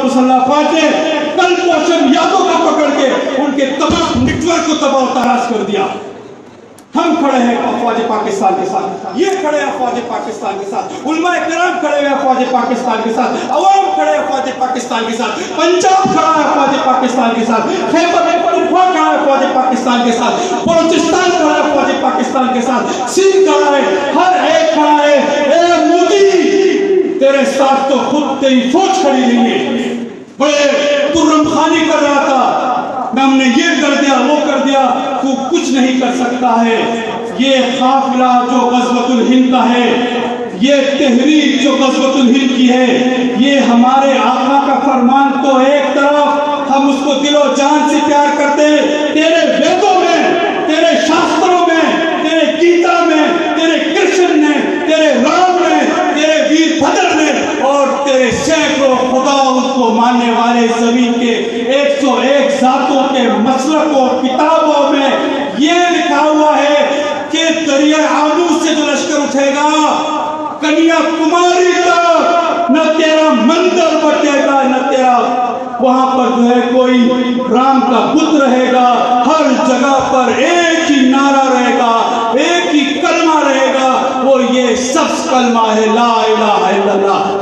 مسلح فاتح کل پوشن یادوں کو پکڑ کے ان کے تمام نیٹورک کو تباہ و تاراج کر دیا. ہم کھڑے ہیں افواج پاکستان کے ساتھ, یہ کھڑے ہیں افواج پاکستان کے ساتھ, علماء کرام کھڑے ہیں افواج پاکستان کے ساتھ, عوام کھڑے ہیں افواج پاکستان کے ساتھ, پنجاب کھڑا ہے افواج پاکستان کے ساتھ, خیبر پختونخوا کھڑا ہے افواج پاکستان کے ساتھ, بلوچستان کھڑا ہے افواج پاکستان کے ساتھ, سندھ کھڑا ہے, ہر ایک کھڑا ہے. اے مودی تیرے ساتھ تو خود تیری فوج کھڑی نہیں ہے. بڑے ترم خانی کر رہا تھا, ہم نے یہ کر دیا وہ کر دیا, تو کچھ نہیں کر سکتا ہے. یہ قافلہ جو غزوۃ الہند کا ہے, یہ تحریک جو غزوۃ الہند کی ہے, یہ ہمارے آقا کا فرمان تو ایک طرف ہم اس کو دل و جان سے پیار کرتے ہیں. تیرے ویدوں میں, تیرے شاستروں میں, تیرے گیتا میں, تیرے کرشن میں, تیرے رام میں, تیرے ویر بھدر میں اور تیرے سینکڑوں خداؤں کو ماننے والے زمین کے 101 ذاتوں کے مسلکوں کتابوں میں یہ لکھا ہوا ہے کہ دریا آمو سے جو لشکر اٹھے گا کنیا کماری کا نہ تیرا مندر بٹے گا, نہ تیرا وہاں پر جو ہے کوئی رام کا بت رہے گا. ہر جگہ پر ایک ہی نعرہ رہے گا, ایک ہی کلمہ رہے گا, وہ یہ سب کلمہ ہے لا الہ الا اللہ